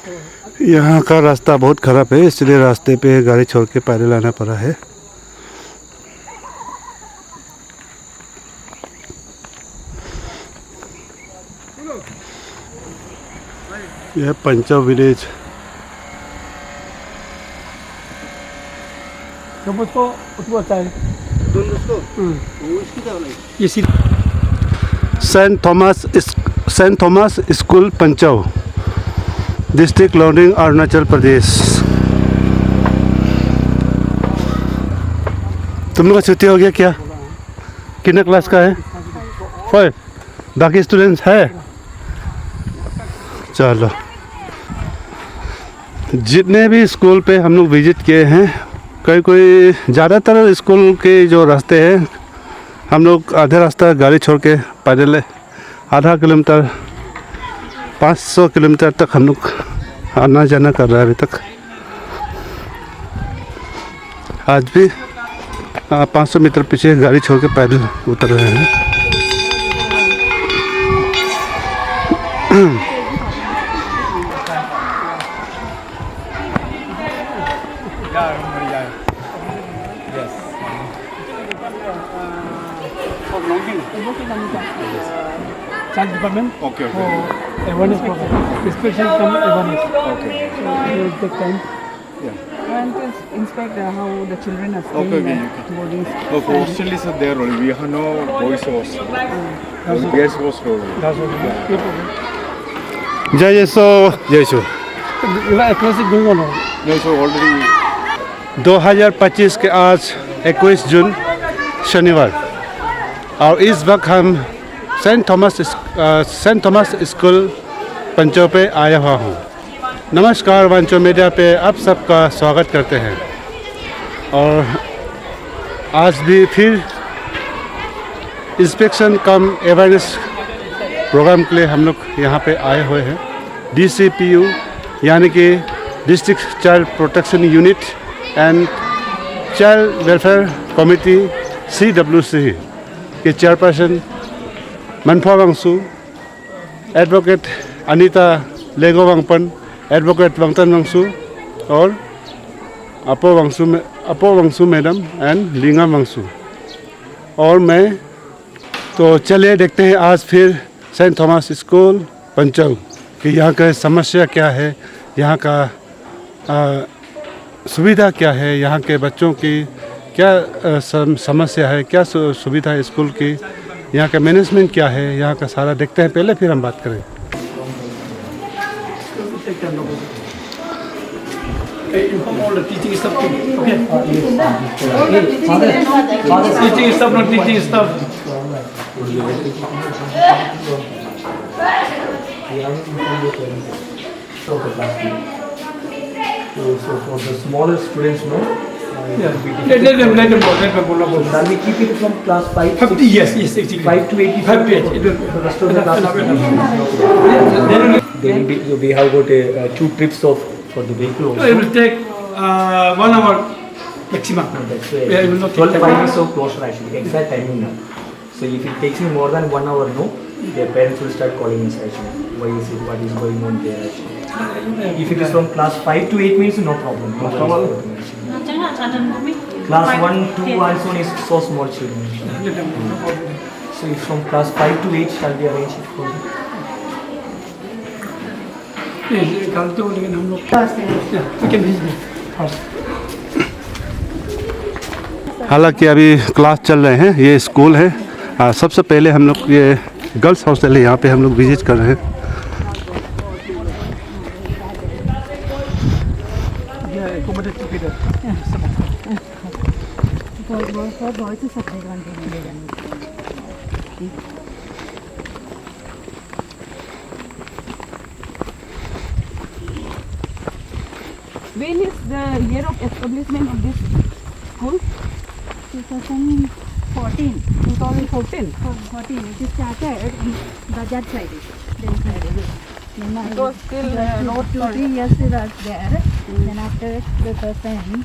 यहाँ का रास्ता बहुत ख़राब है, इसलिए रास्ते पे गाड़ी छोड़ के पैदल आना पड़ा है। यह Panchao village. Saint Thomas school Panchao, district Longding, Arunachal Pradesh. तुम लोग का छुट्टी हो गया क्या? कितने क्लास का है? 5। बाकी स्टूडेंट्स है? चलो, जितने भी स्कूल पे हम लोग विजिट किए हैं, कोई ज़्यादातर स्कूल के जो रास्ते हैं, हम लोग आधे रास्ता गाड़ी छोड़ के पैदल आधा किलोमीटर 500 किलोमीटर तक हम लोग आना जाना कर रहे हैं अभी तक। आज भी 500 मीटर पीछे गाड़ी छोड़ के पैदल उतर रहे हैं। Child department. Okay. Awareness program. Special come awareness. Okay. So you take time. And to inspect how the children are staying Okay. at boarding Oh, fortunately, sir, there only we have no boys hostel. There's girls hostel only. That's all. जय यीशु, जय यीशु। Classic going on. No, so already 2025 के आज 21 जून शनिवार, और इस वक्त हम Saint Thomas school पंचो पे आया हुआ हूँ। नमस्कार, वांचो मीडिया पे आप सबका स्वागत करते हैं। और आज भी फिर इंस्पेक्शन कम अवेयरनेस प्रोग्राम के लिए हम लोग यहाँ पे आए हुए हैं। DCPU यानी कि district child protection unit and child welfare committee CWC के चेयरपर्सन मनफा वांगसु, एडवोकेट अनीता लेगो वांगपन, एडवोकेट वांगतन वांगसु और अपो वांगसु मैडम एंड लिंगा वांगसु और मैं। तो चलिए देखते हैं आज फिर सेंट थॉमस स्कूल पंचाव कि यहाँ का समस्या क्या है, यहाँ का सुविधा क्या है, यहाँ के बच्चों की क्या समस्या है, क्या सुविधा है स्कूल की, यहाँ का मैनेजमेंट क्या है, यहाँ का सारा देखते हैं। पहले फिर हम बात करें। Inform all the teaching staff. Okay. Teaching staff, not teaching staff. So for the smaller students, no. Let them go. Shall we keep it from class 5? 50, yes, exactly. 5 to 85. 5 to 8. The rest of the classes. Then we have got 2 trips for the vehicle also. It will take 1 hour maximum. That's Yeah, it will not 12 take timings so closer actually. Exact timing now. So if it takes me more than 1 hour, no, their parents will start calling us actually. Why is it? What is going on there actually? If it is from class 5 to 8 means no problem. No problem. Class 1, 2 and so on is so small children. So if from class 5 to 8 shall be arranged for them. कल तो लेकिन हम लोग we can visit first. हालांकि अभी class चल रहे हैं, ये स्कूल है। सबसे पहले हम लोग ये गर्ल्स हॉस्टल है, यहाँ पे हम लोग विजिट कर रहे हैं। When is the year of establishment of this school? 2014. 2014. 14. It started in Bajaj Friday. Then Friday. Then So still not 2-3 years we were there. Then after the first time,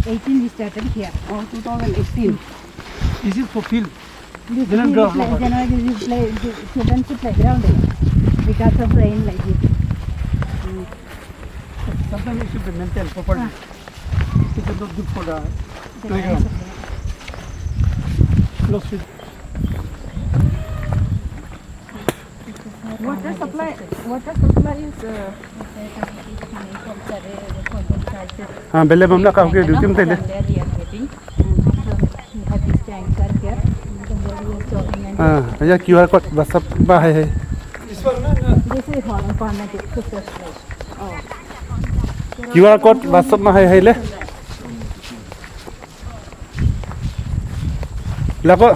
18 we started here. 2018. This is for field. This Then is ground. like January we play children's playground because of rain like this. Sometimes it should be maintained properly. It is not good for the playground. Close with Water supply is हाँ बेले बमला का होके duty में तेले हाँ या QR code बस सब बाहर है this one, no? QR code बस सब बाहर है ले लगो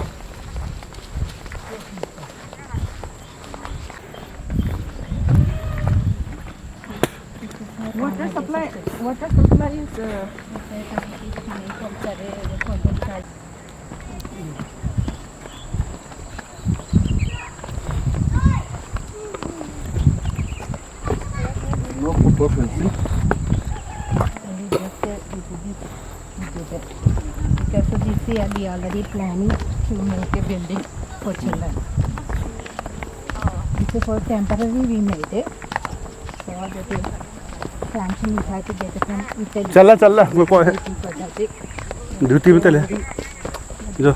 water supply is No football fencing. Because of this year we already planning to make a building for children. This is for temporary we made it. So that is sanction we have to get it from Italy. चला चला कोई है For that is duty में तेले जो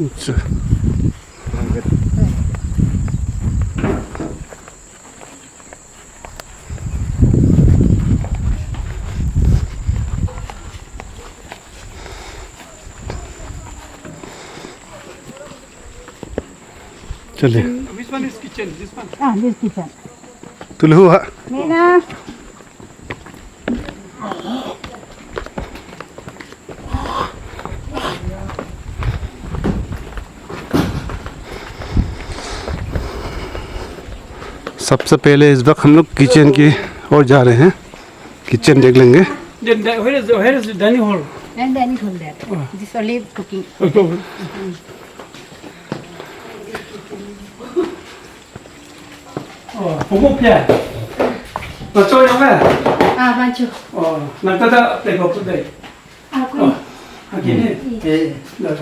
अच्छा चलिए which one is kitchen? This one. this kitchen. तुल हुआ Meena. सबसे पहले इस वक्त हम लोग किचन की ओर जा रहे हैं किचन देख लेंगे Then where is the dining hall? And then it will there. This only cooking. Pomo pia. Macho yang mana? Manchu. Oh, nanti ada tengok tu deh. Aku Gini. Dah.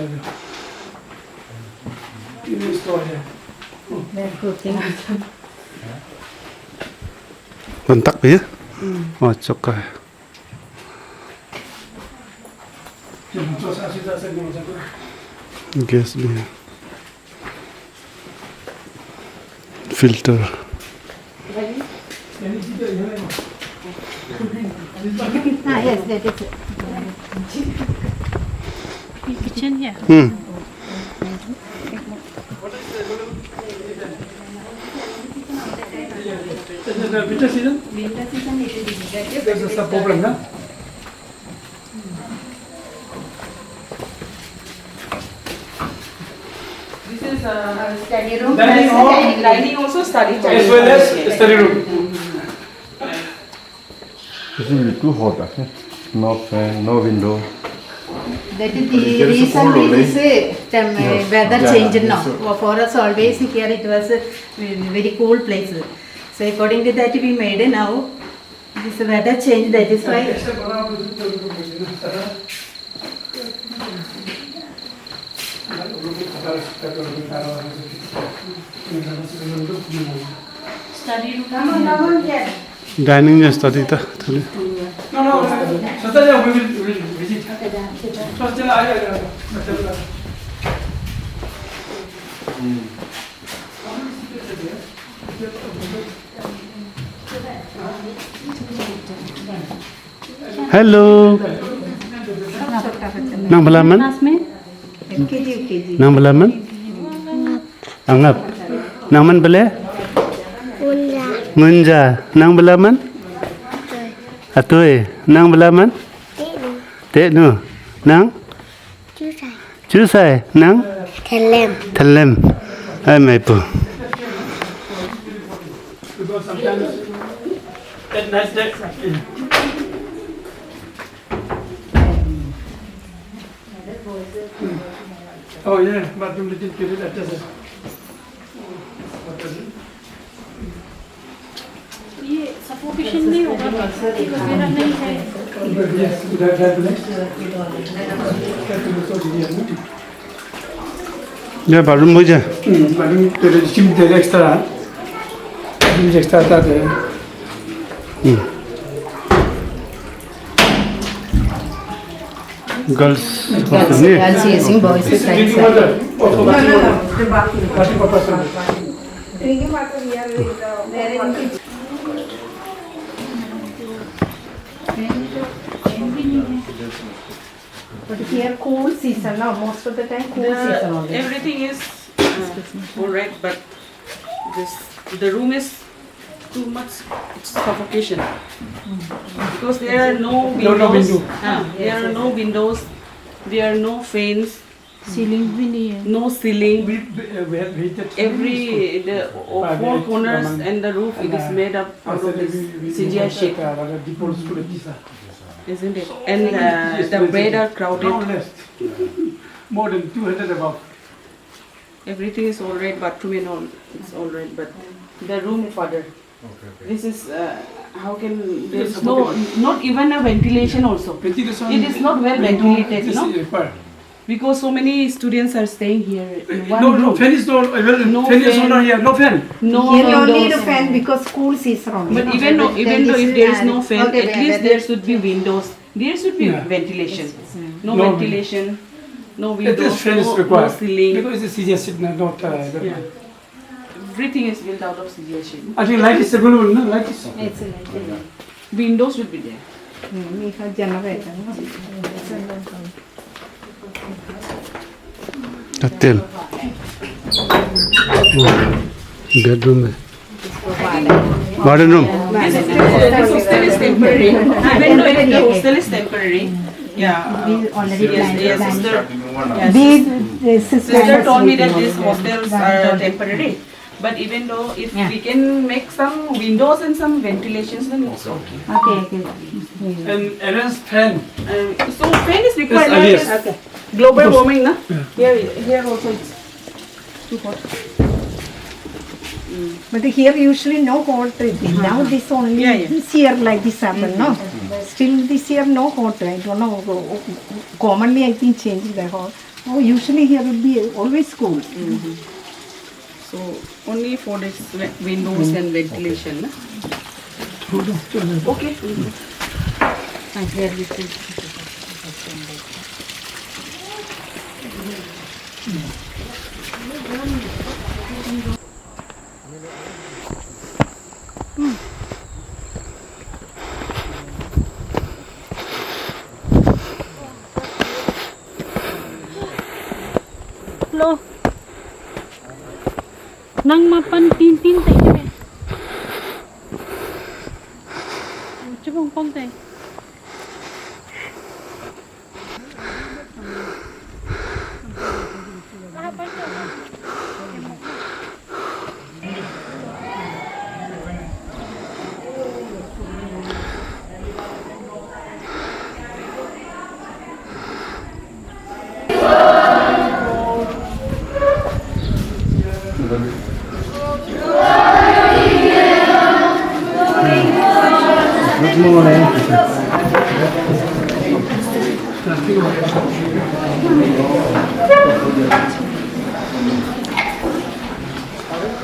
Ini store ya. then cooking. बंतक भी है और चक्का है Macho asih dah segala macam. Gas भी है filter Yes, that is it. kitchen here. The winter season? Winter season it is There's some problem, na? This is study room. Dining hall. dining also study hall. As well as study room. This will be too hot. No fan, no window. That is There the is a cold recently only. this weather Yeah, changed yeah, now. yes, For us always here it was a very cool place. So according to that we made now this weather change, that is why dining जैसा थी था थोड़ी No. Saturday we will visit. Saturday aja. Hello nang balaman KG. nang balaman angap nang man bale ngunja nang balaman atoy nang balaman te nu nang chusai nang thalem ai mai pu Because sometimes at night day. Oh yeah, bathroom little period attached. ये suffocation नहीं होगा वगैरह नहीं है Yes, that next. That will also be here, no? Yeah, bathroom हो जाए. Paling dari gym dari ekstra. Gym ekstra ada. Girls. Girls using, boys is right side. But here cool season now, most of the time cool season only. Everything is all right, but the room is too much suffocation because there are no windows. There are no windows. There are no fans. Ceiling भी नहीं है. No ceiling. We have heated. The four corners and the roof it is made up out of this CGI sheet, isn't it? And the bed are crowded. More than 200 above. Everything is all right. Bathroom and all is all right, but the room further. This is how can there is no not even a ventilation also. It is not well ventilated, you know, because so many students are staying here in one No, room. fan is not. No Fan is fan. not here. No fan. No Here you only need a windows. fan because cool season only. But even though if there is no fan, Okay, at least there should be windows. There should be Yeah. ventilation. No No ventilation, no At windows, least fan is no required. ceiling. Because it's a CGS sheet, not. Yeah. Everything is built out of CGI sheet. I think light is available. No, light is. It's like Windows will be there. we have generator. No? Hotel. Bedroom है. Garden room. This hostel is temporary. Even though if the hostel is temporary, yeah. We already planned. Yes, sister. Yes, Sister sister told me that these hostels are temporary. But even though if we can make some windows and some ventilations, then it's okay. Okay. And arrange fan. So fan is required. Yes, Yes. Global warming, na? Here also it's too hot. But here usually no hot thing. Now this only this year like this happened, no? Still this year no hot. I don't know. Commonly I think changing the hot. Oh, usually here will be always cool. So only for this windows and ventilation, na? Okay. Here we can. Lo. Nang mapantintin tayo eh. Coba pong tayo.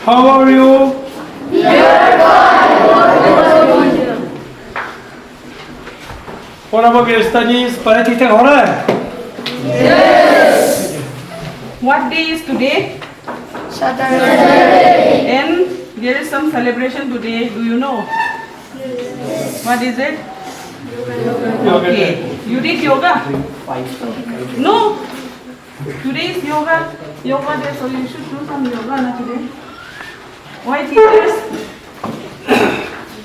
How are you? और अब अगर studies पढ़ाई ठीक ठाक हो रहा है? What day is today? Saturday. And there is some celebration today. Do you know? What is it? Okay. You did yoga? No. Today is yoga day, so you should do some yoga na today. Why teachers?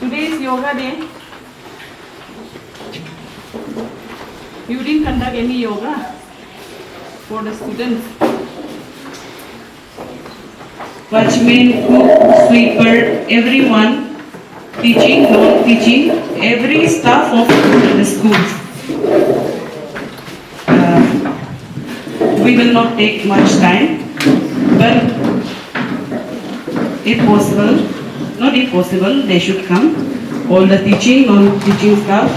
Today is yoga day. You didn't conduct any yoga for the students. Watchman, cook, sweeper, everyone, teaching, non-teaching, every staff of the schools. We will not take much time, but if possible, not if possible, they should come. All the teaching, non-teaching staff,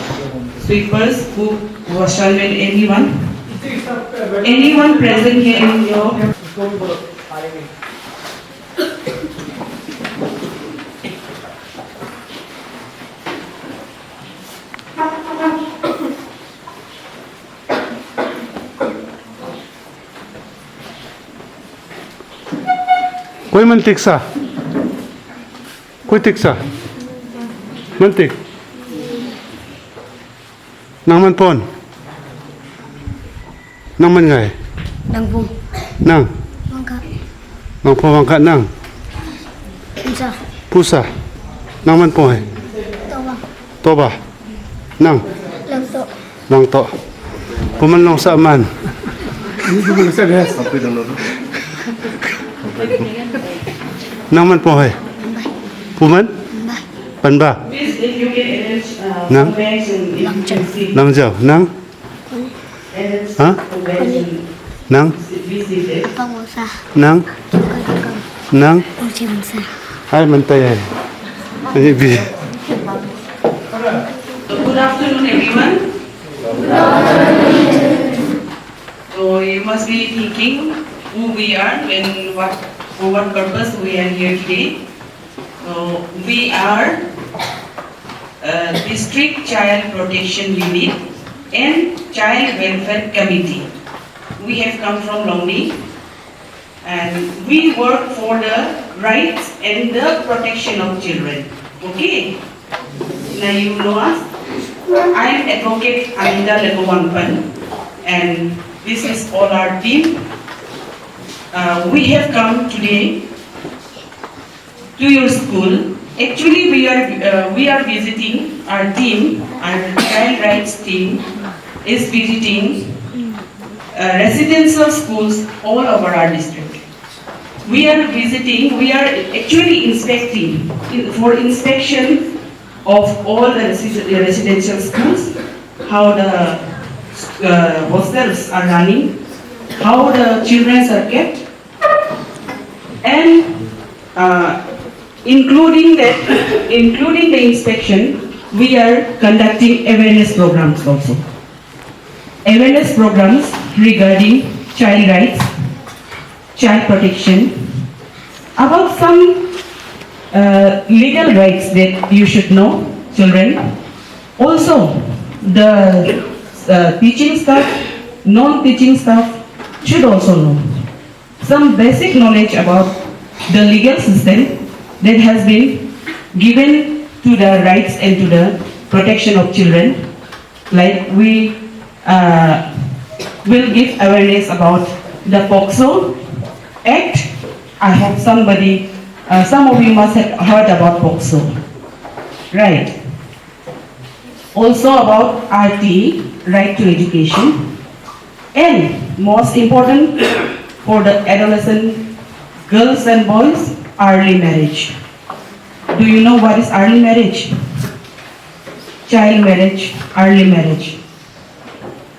sweepers, cook, washermen, anyone present here in your Koy mantik sa? Koy tiksa? Mantik? Nang man pon? Nang man ngay? Nang pong Nang? mangka Nang po mangka nang? isa Pusa? Nang man po eh? tawa Toba? Nang? lang to Nang to? Pumanlong sa aman? Nang man po eh? Puman? Panba? Please, if you can arrange Nang? bags and if you can see. Nang jaw? Nang? Arrange Ha? bags and Nang? be seated. pangusa Nang? kagagam Nang? usimsa Ay, mantay ay. Ay, bi. So, good afternoon, everyone. So you must be thinking who we are and for what purpose we are here today. So we are District Child Protection Unit and Child Welfare Committee. We have come from Longni and we work for the rights and the protection of children. Okay? Now you know us. I am Advocate Anita Legowangpan and this is all our team. We have come today to your school. Actually, we are visiting our team. Our child rights team is visiting residential schools all over our district. We are actually inspecting for inspection of all the residential schools, how the hostels are running, how the children are kept, and including the inspection, we are conducting awareness programs also. Awareness programs regarding child rights, child protection, about some legal rights that you should know, children. Also, the teaching staff, non-teaching staff should also know some basic knowledge about the legal system that has been given to the rights and to the protection of children. Like we will give awareness about the POCSO Act. I hope some of you must have heard about POCSO, right? Also about RTE, Right to Education, and most important for the adolescent girls and boys, early marriage. Do you know what is early marriage? Child marriage, early marriage.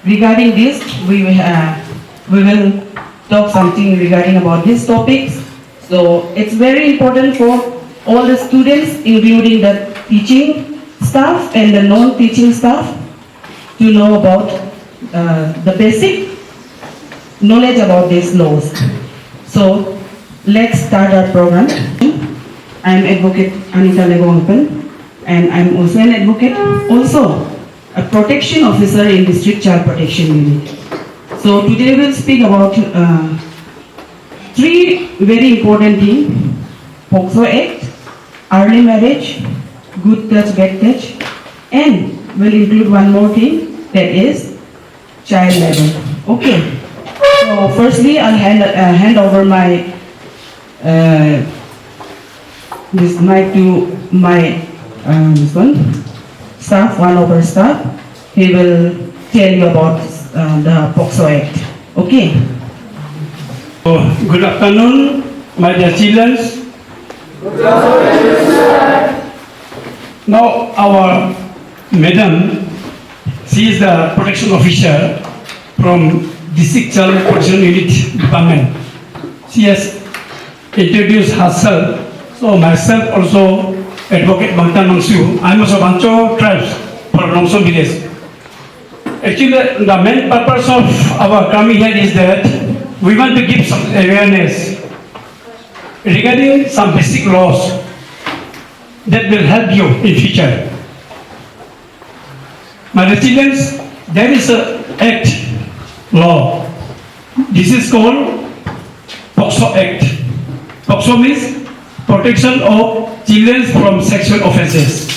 Regarding this, we will talk something regarding about these topics. So it's very important for all the students, including the teaching staff and the non-teaching staff, to know about the basic knowledge about these laws. So let's start our program. I'm Advocate Anita Legowangpan, and I'm also an advocate, also a protection officer in District Child Protection Unit. So today we'll speak about three very important things: POCSO Act, early marriage, good touch, bad touch, and we'll include one more thing, that is child labor. Okay. So firstly, I'll hand over my this mic to my staff, one of our staff. He will tell you about the POCSO Act. Okay. Good afternoon, my dear children. Now our madam, she is the protection officer from District Child Protection Unit Department. She has introduced herself. So myself also Advocate Bangtan Mangsu. I'm also Bancho tribes from Longson village. Actually, the main purpose of our coming here is that we want to give some awareness regarding some basic laws that will help you in future. My dear children, there is a act law. This is called POCSO Act. POCSO means Protection of Children from Sexual Offences.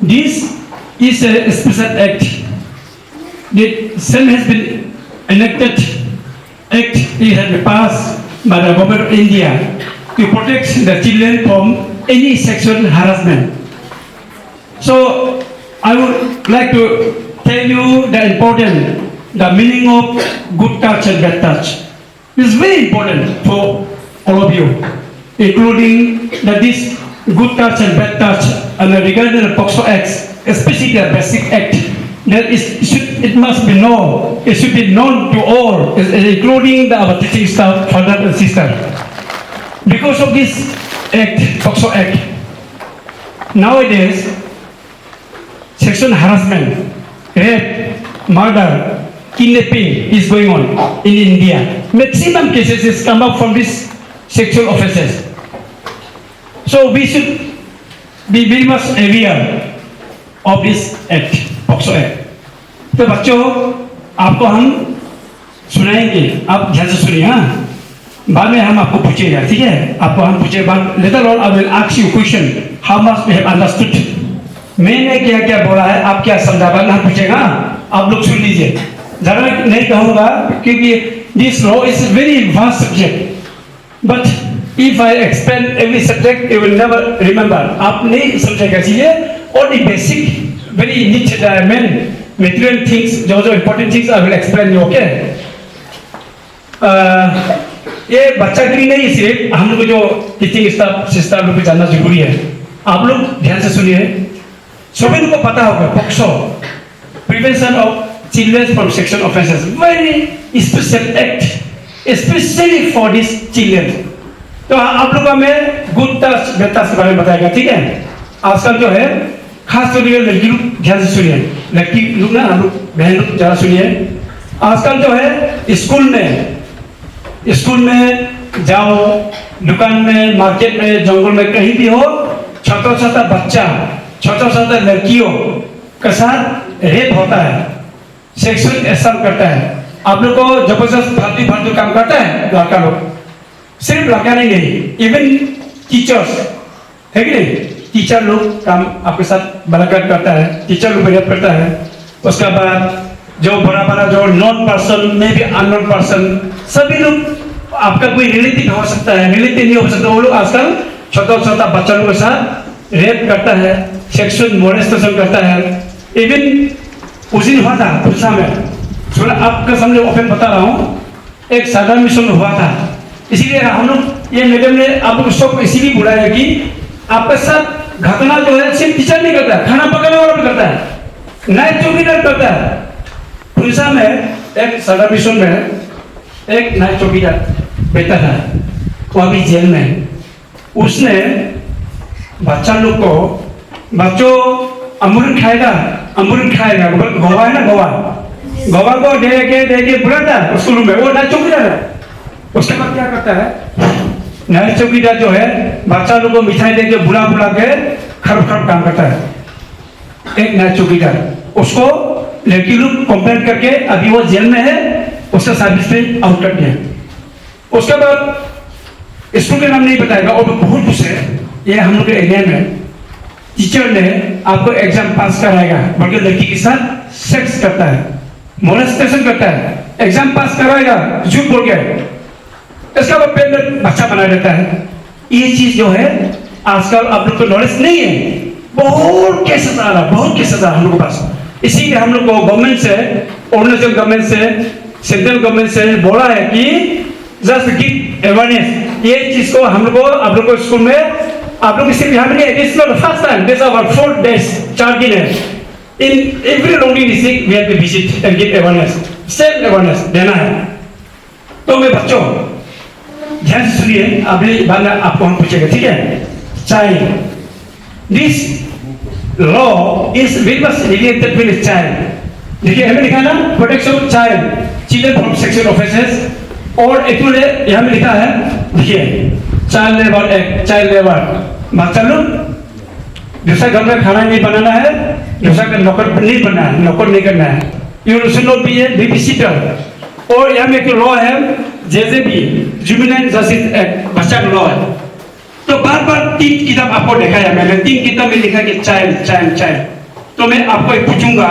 This is a special act. The same has been enacted. Act has been passed by the government of India to protect the children from any sexual harassment. So I would like to tell you the meaning of good touch and bad touch. It's very important for all of you, including that this good touch and bad touch and regarding the POCSO Acts, especially the basic act, that it must be known. It should be known to all, including our teaching staff, father and sister. Because of this act, POCSO Act, nowadays, sexual harassment, rape, murder, kidnapping is going on in India. Maximum cases is come up from these sexual offences. So we should be very much aware of this act, POCSO Act. तो बच्चों, आपको हम सुनाएंगे, आप ध्यान से सुनिए, हाँ? बाद में हम आपको पूछेगा, ठीक है? आपको हम पूछेगा, later on I will ask you question, how much we have understood. मैंने क्या क्या बोला है, आप क्या समझा, बाद में हम पूछेगा, आप लोग सुन लीजिए. ज़्यादा नहीं कहूँगा, क्योंकि this law is very vast subject. But if I explain every subject, you will never remember. आप नहीं समझेगा, इसलिए only basic, very niche material things, जो important things I will explain you, okay? ये बच्चा के लिए नहीं, सिर्फ हम लोग जो टीचिंग स्टाफ सिस्टर लोग भी जानना जरूरी है. आप लोग ध्यान से सुनिए. सभी लोग को पता होगा POCSO, Prevention of Children from Sexual Offences, very special act, especially for these children. तो आप लोगों को मैं गुड टच बैड टच के बारे में बताएगा, ठीक है? आजकल जो है खास तौर पर लड़की लोग ध्यान से सुनिए, लड़की लोग ना, हम लोग बहन लोग ज़्यादा सुनिए. आजकल जो है स्कूल में जाओ, दुकान में, मार्केट में, जंगल में, कहीं भी हो, छोटा बच्चा, छोटा लड़कियों के साथ रेप होता है, सेक्सुअल असल्ट करता है. आप लोग को जबरदस्त फालतू काम करता है लड़का लोग. सिर्फ लड़का नहीं, इवन टीचर्स है कि नहीं, टीचर लोग काम आपके साथ बलात्कार करता है, टीचर लोग रेप करता है. उसके बाद जो बड़ा जो नॉन पर्सन में भी अननोन पर्सन, सभी लोग आपका कोई रिलेटिव हो सकता है, रिलेटिव नहीं हो सकता, वो लोग आजकल छोटा बच्चा लोग के साथ रेप करता है, सेक्सुअल मोलेस्टेशन करता है. इवन उस दिन हुआ था पुरसा में, आपके सामने ओपन बता रहा हूँ, एक साधारण मिशन हुआ था. इसीलिए हम लोग ये मैडम ने आप लोग सबको इसीलिए बुलाया कि आपके साथ घटना जो है सिर्फ टीचर नहीं करता, खाना पकाने वाला भी करता है, नाइट चौकीदार करता है. पुलिसा में एक साधारण मिशन में एक नाइट चौकीदार बेटा था, वो अभी जेल में. उसने बच्चा लोग को, बच्चों अमरूद खाएगा, गोवा है ना, गोवा को दे के बुलाता है स्कूल में, वो नाइट चौकीदार है. उसके बाद क्या करता है, नाइट चौकीदार जो है बच्चा लोग को मिठाई दे के बुला के खराब काम करता है. एक नाइट चौकीदार, उसको लड़की लोग कंप्लेंट करके अभी वो जेल में है, उसका सर्विस पे आउट कर दिया. उसके बाद स्कूल के नाम नहीं बताएगा और बहुत कुछ है. ये हम लोग के एरिया में टीचर ने आपको एग्जाम पास कराएगा, बल्कि लड़की के साथ सेक्स करता है, मोलेस्टेशन करता है, एग्जाम पास कराएगा झूठ बोल के, इसका वो पेरेंट बच्चा बना देता है. ये चीज जो है आजकल आप लोग को नॉलेज नहीं है. बहुत केसेस आ रहा हम लोग के पास. इसीलिए हम लोग को गवर्नमेंट से, अरुणाचल गवर्नमेंट से, सेंट्रल गवर्नमेंट से बोला है कि जस्ट गिव अवेयरनेस. ये चीज को हम लोग को, आप लोग को स्कूल में, आप लोग सिर्फ यहाँ पे this not first time, this our 4 days 4 दिन है. In every lonely district we have to visit and give awareness, self awareness देना है. तो मैं बच्चों ध्यान से सुनिए, अभी बाद में आपको हम पूछेगा, ठीक है? Child, this law is very much related with child. देखिए हमें लिखा है ना, protection of child, children from sexual offences, और एक्चुअली यहाँ में लिखा है, देखिए child labour act, child labour, बच्चा लोग दूसरा घर में खाना नहीं बनाना है, दूसरा का नौकर नहीं बनना है, नौकर नहीं करना है। You should not be A babysitter. और यहाँ में एक लॉ है जैसे भी जुवेनाइल जस्टिस एक्ट, बच्चा का लॉ है। तो बार बार 3 किताब आपको दिखाया मैंने, 3 किताब में लिखा कि चाइल्ड चाइल्ड चाइल्ड। तो मैं आपको एक पूछूंगा,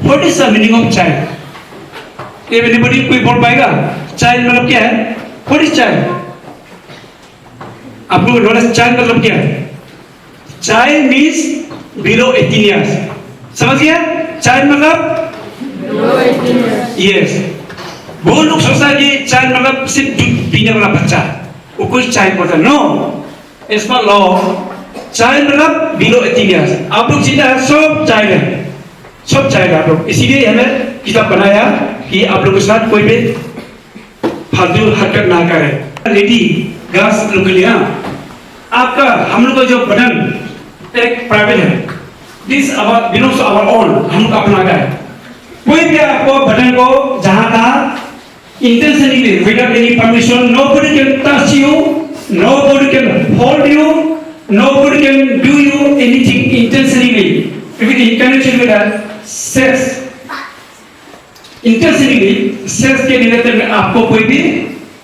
what is the meaning of child? Everybody कोई बोल पाएगा चाइल्ड मतलब क्या है? What is child? आपको नॉलेज चाइल्ड मतलब क्या है? Child means below 18 years. समझ गया? चाइल्ड मतलब यस। वो लोग सोचता है कि चाइल्ड मतलब सिर्फ दूध पीने वाला बच्चा, वो कोई चाइल्ड बोलता है। नो, इसका लॉ चाइल्ड मतलब बिलो 18 ईयर्स। आप लोग चिंता है सब चाइल्ड है, सब चाइल्ड आप लोग। इसीलिए हमें किताब बनाया कि आप लोग के साथ कोई भी फालतू हरकत ना करे। लेडी गर्ल्स लोग के लिए आपका हम लोग का जो बटन एक प्राइवेट है, this our belongs to our own, हम लोग अपना का है। कोई भी आपको बटन को जहां तहां intentionally without any permission, nobody can touch you, nobody can hold you, nobody can do you anything intentionally. If it is in connection with sex, intentionally sex के रिलेटेड में आपको कोई भी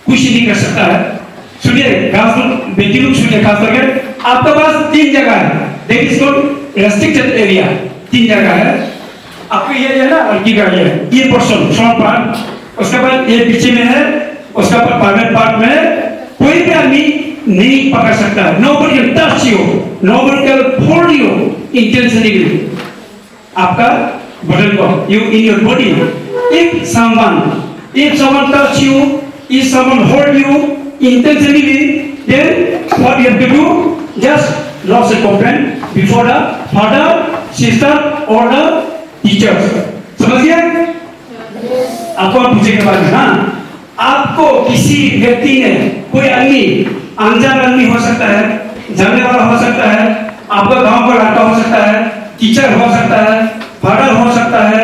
कुछ नहीं कर सकता है। सुनिए खास लोग, बेटी लोग सुनिए खास करके, आपके पास 3 जगह है, that is called restricted area। 3 जगह है आपको, ये है ना लड़की का ये पोर्शन फ्रंट पार्ट, उसके बाद ये पीछे में है, उसका प्राइवेट पार्ट में कोई भी आदमी नहीं पकड़ सकता है। Nobody can touch you, nobody can hold you intentionally। आपका बटन को you in your body, if someone touch you, if someone hold you intentionally, then what you have to do? Just lodge a complaint before the father, sister or the teachers। समझ गया? आपको पूछे के बाद ना, आपको किसी व्यक्ति ने, कोई आदमी, अनजान आदमी हो सकता है, जानने वाला हो सकता है, आपका गांव का लड़का हो सकता है, टीचर हो सकता है, फादर हो सकता है,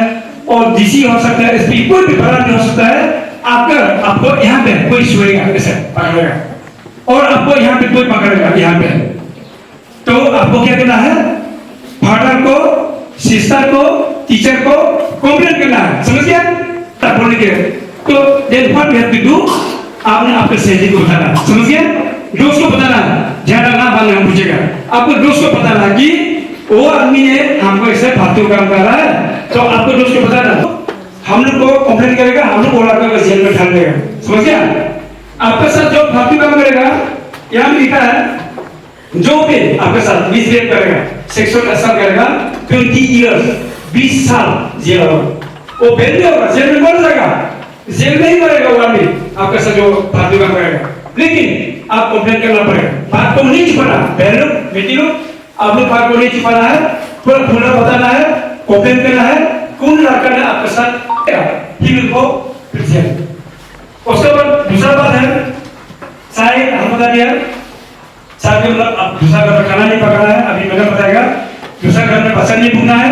और डीसी हो सकता है, एसपी, कोई भी बड़ा हो सकता है। आपको यहाँ पे कोई छुएगा, ऐसे पकड़ेगा, और आपको यहाँ पे कोई पकड़ेगा यहाँ पे, तो आपको क्या करना है? फादर को, सिस्टर को, टीचर को कंप्लेंट करना है। समझ गया? बोलने के तो then what we have to do, आपने आपके सहेली को बताना। समझ गया? दोस्त को बताना, ज्यादा ना बात नहीं पूछेगा। आपको दोस्त को बताना कि वो आदमी ने हमको ऐसे फालतू काम कर रहा है, तो आपको दोस्त को बताना। हम लोग को कंप्लेंट करेगा, हम लोग वो लड़का को जेल में डाल देगा। समझ गया? आपके साथ जो फालतू काम करेगा, यहाँ में लिखा है जो भी आपके साथ मिसबिहेव करेगा, सेक्सुअल असल्ट करेगा, 20 इयर्स 20 साल जेल होगा। वो बेल नहीं होगा, जेल में मर जाएगा, जेल में ही मरेगा वो आदमी आपके साथ जो फालतू काम करेगा। लेकिन आप कंप्लेंट करना पड़ेगा, बात को नहीं छुपाना। बहन लोग, बेटी लोग, आप लोग बात को नहीं छुपाना है, पूरा खुला बताना है, कंप्लेंट करना है कौन लड़का ने आपके साथ ही विल गो टू जेल। उसके बाद दूसरा बात है, चाहे हम बता दिया, चाहे मतलब आप दूसरा घर में खाना नहीं पकड़ा है, अभी मैंने बताएगा, दूसरा घर में बच्चा नहीं भूखना है।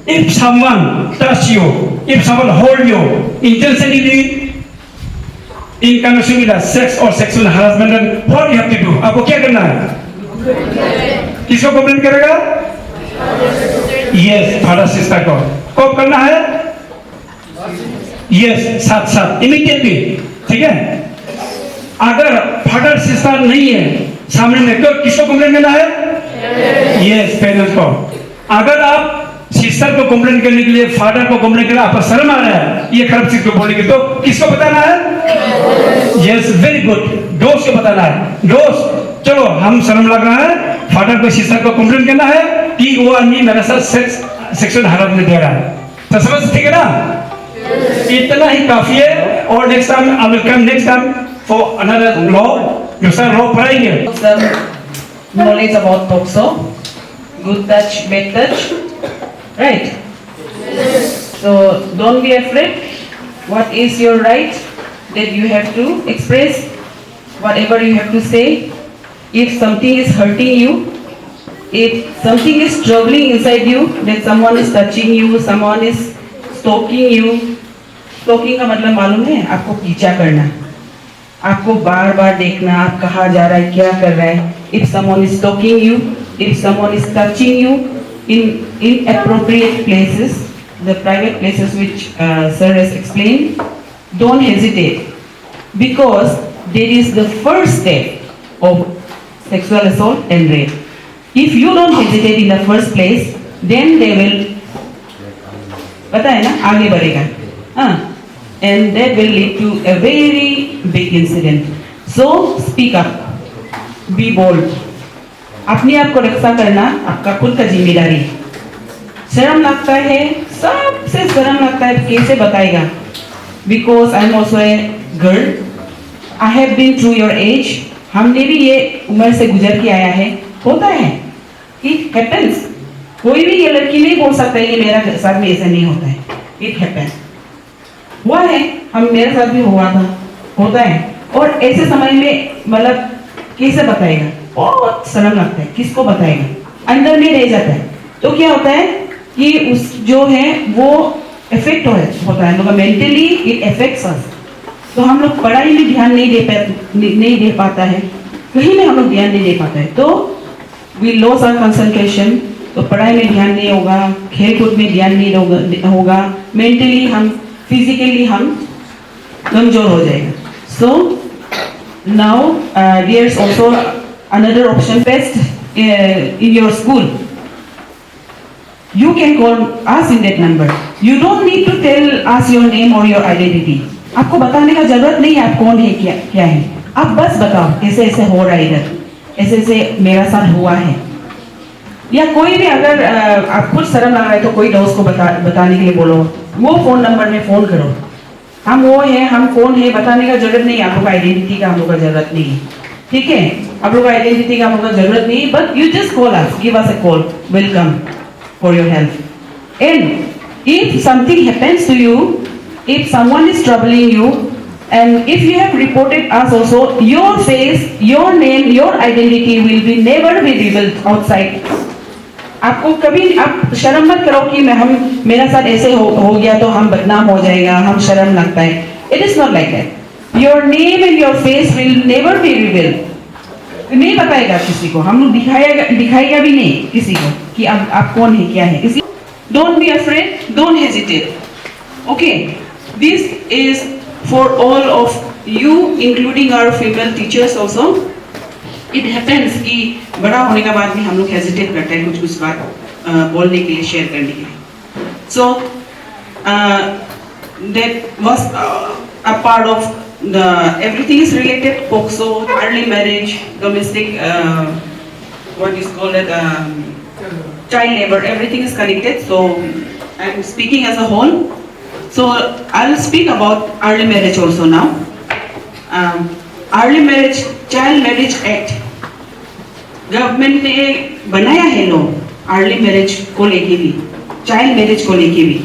If someone touch you, if someone hold you intentionally in connection with sex or sexual harassment, then what you have to do? आपको क्या करना है? किसको कंप्लेंट करेगा? Yes, फादर सिस्टर को। कब करना है? Yes, साथ immediately। ठीक है? अगर फादर सिस्टर नहीं है सामने में, तो किसको कंप्लेंट करना है? Yes, पेरेंट्स को। अगर आप सिस्टर को कंप्लेंट करने के लिए, फादर को कंप्लेंट करना आपको शर्म आ रहा है, ये खराब चीज को बोलेंगे, तो किसको बताना है? यस, वेरी गुड, दोस्त को बताना है। दोस्त, चलो हम शर्म लग रहा है, फादर को सिस्टर को कंप्लेंट करना है कि वो आदमी मेरे साथ सेक्सुअल हरासमेंट दे रहा है। तो समझ ठीक है ना? इतना ही काफी है। और next time I will come next time for another law, दूसरा लॉ पढ़ाएंगे। Knowledge about POCSO, good touch, bad touch, right? So don't be afraid. What is your right that you have to express whatever you have to say. If something is hurting you, if something is troubling inside you, that someone is touching you, someone is stalking you. Stalking का मतलब मालूम है आपको पीछा करना, आपको बार बार देखना आप कहाँ जा रहा है, क्या कर रहा है. If someone is talking you, if someone is touching you in inappropriate places, the private places which sir has explained, don't hesitate, because there is the first step of sexual assault and rape. If you don't hesitate in the first place, then they will, पता है ना, आगे बढ़ेगा, हाँ, and that will lead to a very big incident. So speak up, be bold. अपने आप को रक्षा करना आपका खुद का जिम्मेदारी है. शर्म लगता है, सबसे शर्म लगता है, कैसे बताएगा? Because I am also a girl, I have been through your age. हमने भी ये उम्र से गुजर के आया है. होता है, it happens. कोई भी ये लड़की नहीं बोल सकता है कि मेरा साथ में ऐसा नहीं होता है. It happens. हुआ है, हम मेरे साथ भी हुआ था, होता है. और ऐसे समय में मतलब कैसे बताएगा? बहुत शर्म लगता है, किसको बताएगा? अंदर में रह जाता है. तो क्या होता है कि उस जो है वो इफेक्ट होता है, मतलब मेंटली इट अफेक्ट्स अस. तो हम लोग पढ़ाई में ध्यान नहीं दे पाता है, कहीं में हम लोग ध्यान नहीं दे पाता है, तो वी लॉस आवर कंसंट्रेशन. तो पढ़ाई में ध्यान नहीं होगा, खेल कूद में ध्यान नहीं होगा, मेंटली हम फिजिकली हम कमजोर हो जाएगा. So now there is also another option. Best in your school, you can call us in that number. You don't need to tell us your name or your identity. आपको बताने का जरूरत नहीं है आप कौन है, क्या है. आप बस बताओ ऐसे ऐसे हो रहा है, इधर ऐसे ऐसे मेरा साथ हुआ है. या कोई भी अगर आप खुद शर्म लग रहा है तो कोई दोस्त को बताने के लिए बोलो, वो फोन नंबर में फोन करो. हम वो है, हम कौन है बताने का जरूरत नहीं है. आप लोग का आइडेंटिटी का हम लोग का जरूरत नहीं है, ठीक है? आप लोग का आइडेंटिटी का हम लोग का जरूरत नहीं है. But you just call us, give us a call, welcome for your help. And if something happens to you, if someone is troubling you, and if you have reported us also, your face, your name, your identity will be never be revealed outside. आपको कभी आप शर्म मत करो कि मेरा साथ ऐसे हो गया तो हम बदनाम हो जाएगा, हम शर्म लगता है. It is not like that. Your name and your face will never be revealed. नहीं बताएगा किसी को, हम लोग दिखाएगा भी नहीं किसी को कि आप कौन है, क्या है. इसलिए don't be afraid, don't hesitate. Okay. This is for all of you, including our female teachers also. It happens कि बड़ा होने के बाद भी हम लोग hesitate करते हैं कुछ बात बोलने के लिए, शेयर करने के लिए. So that was a part of the everything is related. POCSO, early marriage, domestic, what is called it, child labor. Everything is connected. So I am speaking as a whole. So I'll speak about early marriage also now. Early marriage, Child Marriage Act. Government ने बनाया है law early marriage को लेके भी, child marriage को लेके भी.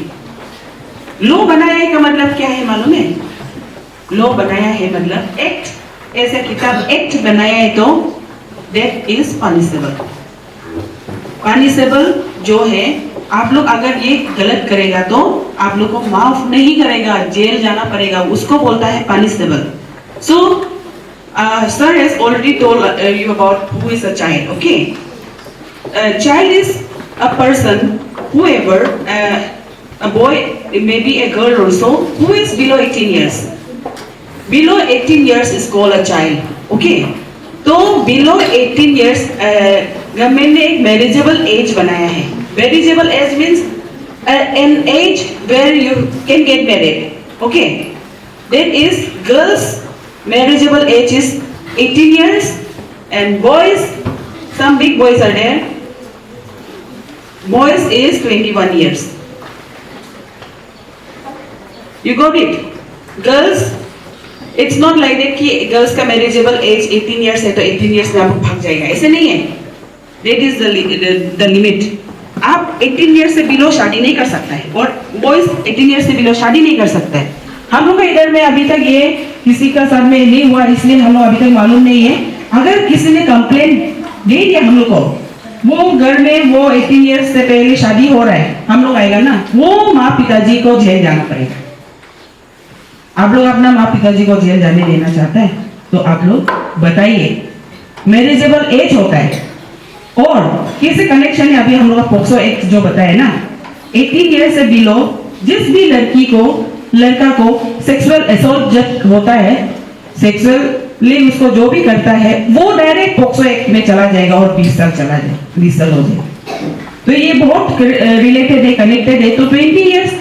Law बनाया है का मतलब क्या है मालूम है? लॉ बनाया है मतलब एक्ट, ऐसे किताब एक्ट बनाया है तो दैट इज पनिशेबल. पनिशेबल जो है, आप लोग अगर ये गलत करेगा तो आप लोग को माफ नहीं करेगा, जेल जाना पड़ेगा, उसको बोलता है punishable. So sir has already told you about who is a child. Okay, child is a person, whoever, a boy, maybe a girl also, who is below 18 years. Below 18 years is called a child. Okay, तो below 18 years government ने एक marriageable age बनाया है. Marriageable age means an age where you can get married. Okay, that is girls. Marriageable age is 18 years, and boys, some big boys are there. Boys is 21 years. You got it? Girls, it's not like that कि girls का marriageable age 18 years है तो 18 years में आपको भाग जाएगा, ऐसे नहीं है. That is the limit. आप 18 years से below शादी नहीं कर सकता है, और boys 18 years से below शादी नहीं कर सकता है. हम लोग इधर में अभी तक ये किसी का साथ में नहीं हुआ, इसलिए हम लोग अभी तक मालूम नहीं है. अगर किसी ने कंप्लेन दे दिया हम लोग को, वो घर में वो 18 इयर्स से पहले शादी हो रहा है, हम लोग आएगा ना, वो माँ पिताजी को जेल जाना पड़ेगा. आप लोग अपना माँ पिताजी को जेल जाने देना चाहते हैं? तो आप लोग बताइए मैरिजेबल एज होता है और कैसे कनेक्शन है। अभी हम लोग का पोक्सो एक्ट जो बताया ना, 18 ईयर से बिलो जिस भी लड़की को लड़का को सेक्सुअल असॉल्ट जब होता है, सेक्सुअली उसको जो भी करता है वो डायरेक्ट पोक्सो एक्ट में चला जाएगा और 20 साल चला जाए, 20 साल हो जाए। तो ये बहुत रिलेटेड है, कनेक्टेड है। तो 20 ईयर्स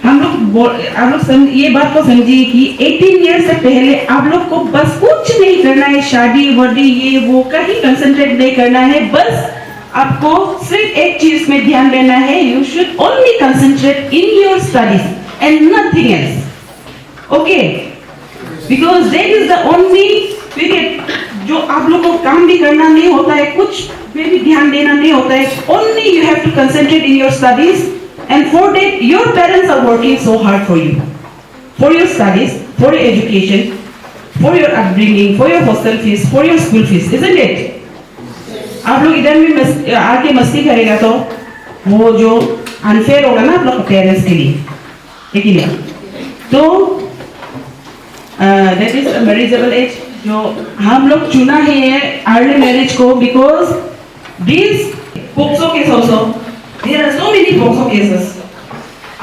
आप लोग ये बात को समझिए कि 18 ईयर से पहले आप लोग को बस कुछ नहीं करना है, शादी वर्दी ये वो कहीं कंसंट्रेट नहीं करना है। बस आपको सिर्फ एक चीज में ध्यान देना है, you should only concentrate in your studies and nothing else, okay? Because that is the only period जो आप लोग को काम भी करना नहीं होता है, कुछ में भी ध्यान देना नहीं होता है। Only you have to concentrate in your studies and for that your parents are working so hard for you, for your studies, for your education, for your upbringing, for your hostel fees, for your school fees, isn't it? आप लोग इधर भी आके मस्ती करेगा तो वो जो अनफेयर होगा ना आप लोग पेरेंट्स के लिए, ठीक है? तो that is a marriageable age जो हम लोग चुना है अर्ली मैरिज को, because this POCSO case also, there are so many POCSO cases.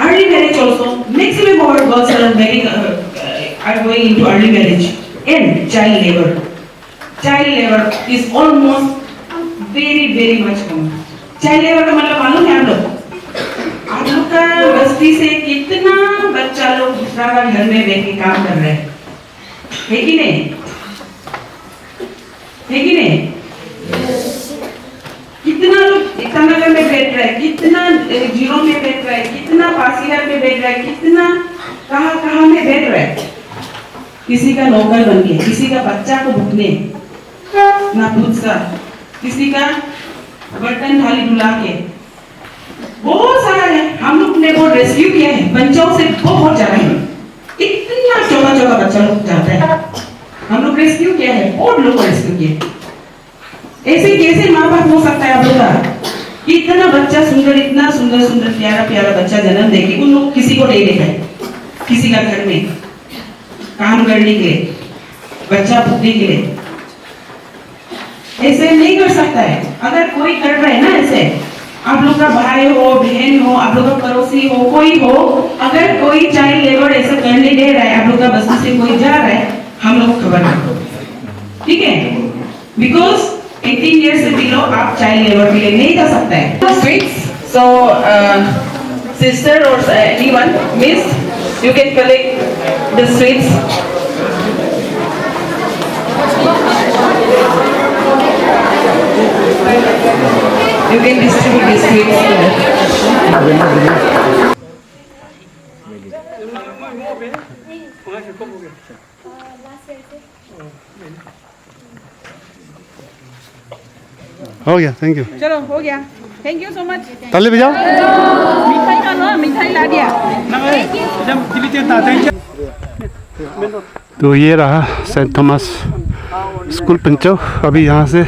Early marriage also, maximum of our girls are going into early marriage. And child labor. Child labor is almost very much common. Child labor का मतलब मालूम है आप लोग का बस्ती से कितना बच्चा लोग दूसरा का घर में बैठ के काम कर रहे हैं, है कि नहीं? है कि नहीं? कितना लोग ईटानगर में बैठ रहा है, कितना जीरो में बैठ रहा है, कितना पासीघाट में बैठ रहा है, कितना कहाँ में बैठ रहा है। किसी का नौकर बन के, किसी का बच्चा को भुगने ना पूछता, किसी का बर्तन थाली धुला के, बहुत सारा है। हम लोग ने बहुत रेस्क्यू किया है, बच्चों से बहुत ज्यादा है, इतना छोटा बच्चा लोग जाता है, हम लोग रेस्क्यू किया है, बहुत लोग रेस्क्यू किया। ऐसे कैसे माँ बाप हो सकता है आप लोग का? इतना बच्चा सुंदर, इतना सुंदर प्यारा बच्चा जन्म देके उन लोग किसी को नहीं देखा है, किसी का घर में काम करने के लिए, बच्चा भुगने के लिए, ऐसे नहीं कर सकता है। अगर कोई कर रहा है ना ऐसे, आप लोग का भाई हो, बहन हो, आप लोग का पड़ोसी हो, कोई हो, अगर कोई चाइल्ड लेबर ऐसा करने दे रहा है, आप लोग का बस्ती से कोई जा रहा है, हम लोग खबर रखो, ठीक है? बिकॉज 18 years से बिलो आप चाइल्ड लेबर के लिए नहीं जा सकता है। Sweets, so sister or anyone, miss, you can collect the sweets. You can distribute the sweets. हो गया, थैंक यू। चलो हो गया, थैंक यू सो मच। ताली बजाओ। मिठाई का लो, मिठाई ला दिया। तो ये रहा सेंट थॉमस स्कूल पंचो। अभी यहाँ से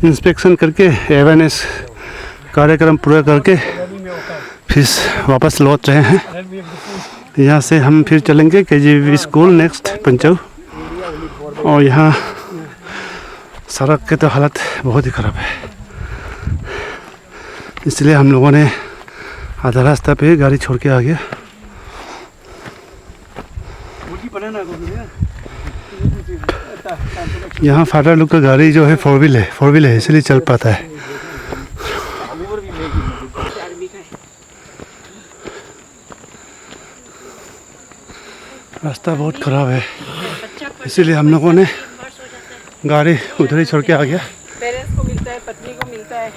इंस्पेक्शन करके अवेयरनेस कार्यक्रम पूरा करके फिर वापस लौट रहे हैं। यहाँ से हम फिर चलेंगे KGV स्कूल नेक्स्ट पंचो। और यहाँ सड़क के तो हालत बहुत ही ख़राब है, इसलिए हम लोगों ने आधा रास्ता पे गाड़ी छोड़ के आ गया। यहाँ फादर लोग का गाड़ी जो है फोर व्हील है इसलिए चल पाता है। रास्ता बहुत ख़राब है, इसीलिए हम लोगों ने गाड़ी उधर ही छोड़ के आ गया। पेरेंट्स को मिलता है, पत्नी को मिलता है।